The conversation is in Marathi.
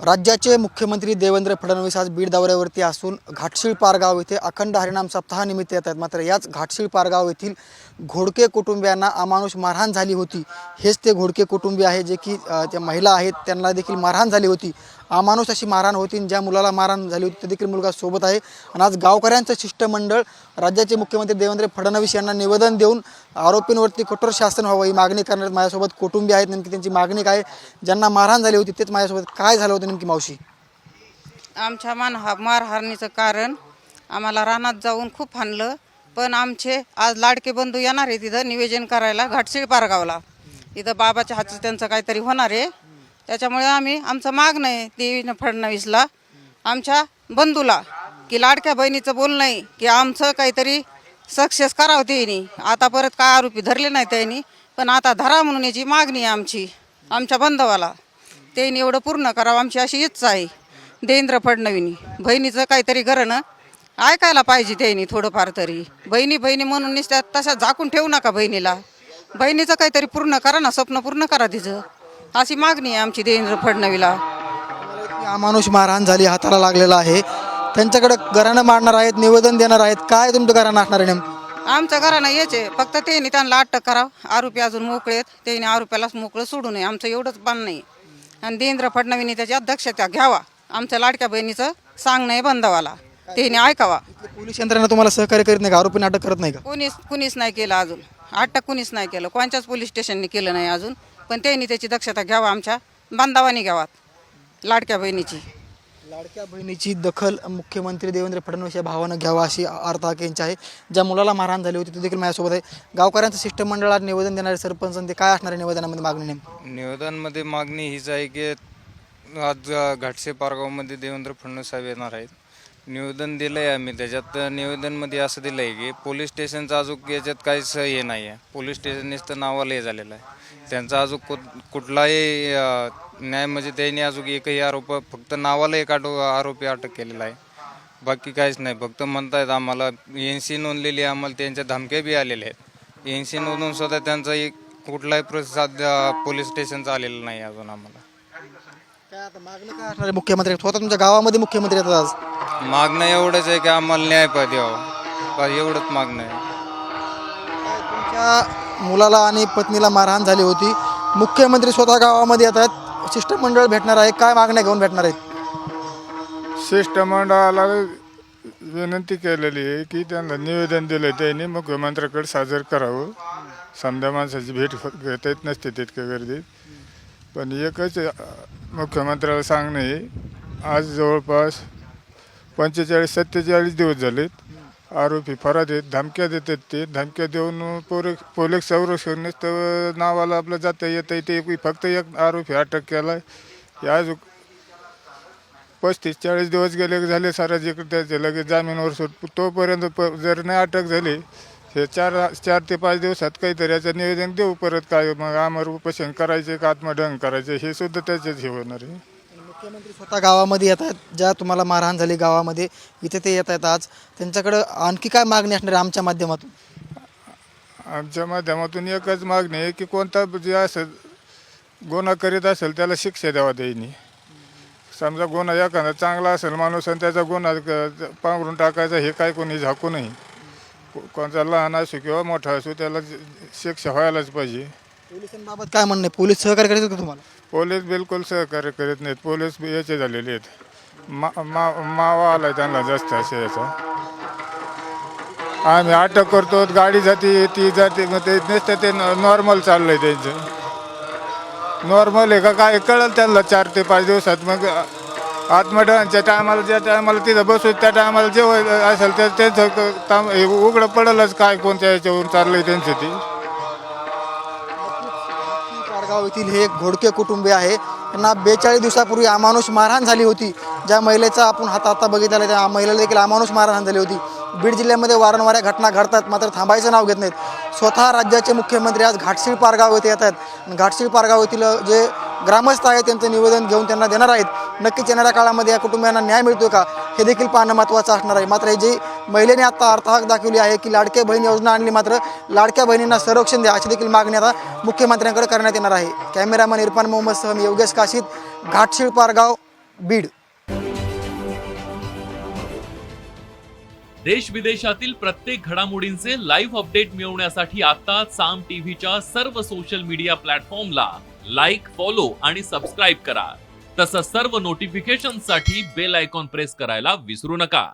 राज्याचे मुख्यमंत्री देवेंद्र फडणवीस आज बीड दौऱ्यावरती असून घाटशीळ पारगाव येथे अखंड हरिनाम सप्ताहानिमित्त येत आहेत। मात्र याच घाटशीळ पारगाव येथील घोडके कुटुंबियांना अमानुष मारहाण झाली होती। हेच ते घोडके कुटुंबीय आहे जे की त्या महिला आहेत, त्यांना देखील मारहाण झाली होती। अमानुष अशी मारहाण होती। ज्या मुलाला मारहाण झाली होती ते देखील मुलगा सोबत आहे। आणि आज गावकऱ्यांचं शिष्टमंडळ राज्याचे मुख्यमंत्री देवेंद्र फडणवीस यांना निवेदन देऊन आरोपींवरती कठोर शासन व्हावं ही मागणी करण्यात माझ्यासोबत कुटुंबीय आहेत। नेमकी त्यांची मागणी काय, ज्यांना मारहाण झाली होती तेच माझ्यासोबत काय झालं होतं नेमकी मावशी? आमच्या मारहाणीचं कारण आम्हाला रानात जाऊन खूप हाणलं, पण आमचे आज लाडके बंधू येणार आहे तिथं निवेदन करायला घाटशीळ पारगावला। इथं बाबाच्या हातचं त्यांचं काहीतरी होणार आहे, त्याच्यामुळे आमचं मागणं आहे देवेंद्र फडणवीसला, आमच्या बंधूला, की लाडक्या बहिणीचं बोलणं आहे की आमचं काहीतरी सक्सेस करावं त्यांनी। आता परत काय आरोपी धरले नाही त्यांनी, पण आता धरा म्हणून याची मागणी आहे आमच्या बंधवाला। त्यांनी एवढं पूर्ण करावं आमची अशी इच्छा आहे। देवेंद्र फडणवीस बहिणीचं काहीतरी घरनं ऐकायला पाहिजे त्यांनी थोडंफार तरी। बहिणी म्हणून नुसत्या तशा झाकून ठेवू नका बहिणीला, बहिणीचं काहीतरी पूर्ण करा ना, स्वप्न पूर्ण करा तिचं, अशी मागणी आहे आमची देवेंद्र फडणवीसला। अमानुष मारहाण झाली, हाताला लागलेला आहे, त्यांच्याकडे घराणं मारणार आहेत, निवेदन देणार आहेत, काय तुमचं घराणं असणार आहे नेमकं? आमच्या घरानं यायचे फक्त त्यांनी त्यांना अटक करावं, आरोपी अजून मोकळे आहेत, त्यांनी आरोप्यालाच मोकळं सोडू नये, आमचं एवढंच बांधणं नाही। आणि देवेंद्र फडणवीसने त्याची अध्यक्षता घ्यावा, आमच्या लाडक्या बहिणीचं सांगणं आहे बंधवाला, त्यांनी ऐकावा। पोलीस यंत्रणा तुम्हाला सहकार्य करीत नाही का? आरोपींना अटक करत नाही का? कुणीच नाही केलं अजून, अटक कुणीच नाही केलं, कोणत्याच पोलीस स्टेशनने केलं नाही अजून, पण त्यांनी त्याची दक्षता घ्यावा, आमच्या बांधवानी घ्यावा लाडक्या बहिणीची। लाडक्या बहिणीची दखल मुख्यमंत्री देवेंद्र फडणवीस या भावानं घ्यावा अशी अर्थ यांची आहे। ज्या मुलाला मारहाण झाली होती ते देखील माझ्यासोबत आहे। गावकऱ्यांचं शिष्टमंडळात निवेदन देणारे सरपंच ते काय असणार आहे निवेदनामध्ये मागणी नेमकी? निवेदनामध्ये मागणी हीच आहे की आज घाटशीळ पारगावमध्ये देवेंद्र फडणवीस साहेब येणार आहेत। निवेदन दिलं आहे आम्ही, त्याच्यात निवेदनमध्ये असं दिलं आहे की पोलीस स्टेशनचं अजून याच्यात काहीच हे नाही आहे, पोलीस स्टेशन नुसतं नावाला हे झालेलं आहे, त्यांचा अजून कुठलाही न्याय म्हणजे त्यांनी अजून एकही आरोप, फक्त नावाला एक आरोपी अटक केलेला आहे, बाकी काहीच नाही। फक्त म्हणतायत आम्हाला NC नोंदलेली, आम्हाला त्यांच्या धमक्या बी आलेल्या आहेत, NC नोंदून सुद्धा त्यांचा एक कुठलाही प्रतिसाद पोलीस स्टेशनचा आलेला नाही अजून आम्हाला। काय आता मागणं काय असणार आहे मुख्यमंत्री? स्वतः तुमच्या गावामध्ये मुख्यमंत्री येतात आज, मागणं एवढंच आहे की आम्हाला न्याय द्यावा, एवढंच मागणं आहे। तुमच्या मुलाला आणि पत्नीला मारहाण झाली होती, मुख्यमंत्री स्वतः गावामध्ये येतात, शिष्टमंडळ भेटणार आहे, काय मागण्या घेऊन भेटणार आहेत? शिष्टमंडळाला विनंती केलेली आहे की त्यांना निवेदन दिलं त्यांनी मुख्यमंत्र्याकडे सादर करावं। समजा माणसाची भेट घेता येत नसते तितक्या गर्दीत, पण एकच मुख्यमंत्र्याला सांगणं आहे, आज जवळपास 45-47 दिवस झालेत, आरोपी फरार आहेत, धमक्या देतात, ते धमक्या देऊन पोलीस संरक्षण नुसतं नावाला आपलं जाता येतं, ते फक्त एक आरोपी अटक केला आहे। आज 35-40 दिवस गेले झाले साराजिकडे, त्याचे लगेच जामीनवर सुट, तोपर्यंत जर नाही अटक झाली हे 4 ते 5 दिवसात काहीतरी याचं निवेदन देऊ परत, काय मग आम्हाला उपोषण करायचे का आत्मदहन करायचे हे सुद्धा त्याच्याच हे होणार आहे। मुख्यमंत्री स्वतः गावामध्ये येत आहेत, ज्या तुम्हाला मारहाण झाली गावामध्ये इथे ते येत आहेत आज, त्यांच्याकडं आणखी काय मागणी असणार आहे आमच्या माध्यमातून? आमच्या माध्यमातून एकच मागणी आहे की कोणता जे असं गुन्हा करीत असेल त्याला शिक्षा द्यावा त्यांनी। समजा गुन्हा एखादा चांगला असेल माणूस आणि त्याचा गुन्हा पांघरून टाकायचा हे काय कोणी झाकू नाही, कोणता लहान असो किंवा मोठा असो त्याला शिक्षा व्हायलाच पाहिजे। पोलिसांबाबत काय म्हणणं आहे? पोलीस सहकार्य करतात का तुम्हाला? पोलीस बिलकुल सहकार्य करीत नाहीत, पोलीस याचे झालेले आहेत, मावा आलाय त्यांना जास्त असे याचा। आम्ही अटक करतो, गाडी जाते ती जाते, मग ते नुसतं ते नॉर्मल चाललंय त्यांचं, नॉर्मल आहे का काय कळलं त्यांना 4 ते 5 दिवसात। मग आत्मदहनच्या टायमाला ज्या टायमाला तिथं बसू त्या टायमाला जेव्हा असेल तर त्यांचं उघडं पडलंच काय कोणत्या याच्यावरून चाललंय त्यांचं ते। पारगाव येथील हे एक घोडके कुटुंबीय आहे, त्यांना 42 दिवसापूर्वी अमानुष मारहाण झाली होती। ज्या महिलेचा आपण आता बघितला त्या महिलेला देखील अमानुष मारहाण झाली होती। बीड जिल्ह्यामध्ये वारंवार या घटना घडतात, मात्र थांबायचं नाव घेत नाहीत। स्वतः राज्याचे मुख्यमंत्री आज घाटशीळ पारगाव येथे येत आहेत। घाटशीळ पारगाव येथील जे ग्रामस्थ आहेत त्यांचं निवेदन घेऊन त्यांना देणार आहेत। नक्कीच येणाऱ्या काळामध्ये या कुटुंबियांना न्याय मिळतो का हे देखील पाहणं महत्त्वाचं असणार आहे। मात्र जी महिलेने आता अर्थहाक दाखवली आहे की लाडक्या बहीण योजना आणली, मात्र लाडक्या बहिणींना संरक्षण द्या अशी देखील मागणी आता मुख्यमंत्र्यांकडे करण्यात येणार आहे। कॅमेरामॅन इरफान मोहम्मद सह मी योगेश काशीद, घाटशीळ पारगाव, बीड. देश विदेशातील प्रत्येक घडामोडींचे लाईव्ह अपडेट मिळवण्यासाठी आता साम टीव्हीच्या सर्व सोशल मीडिया प्लॅटफॉर्मला लाईक, फॉलो आणि सबस्क्राईब करा. तसंच सर्व नोटिफिकेशनसाठी बेल आयकॉन प्रेस करायला विसरू नका.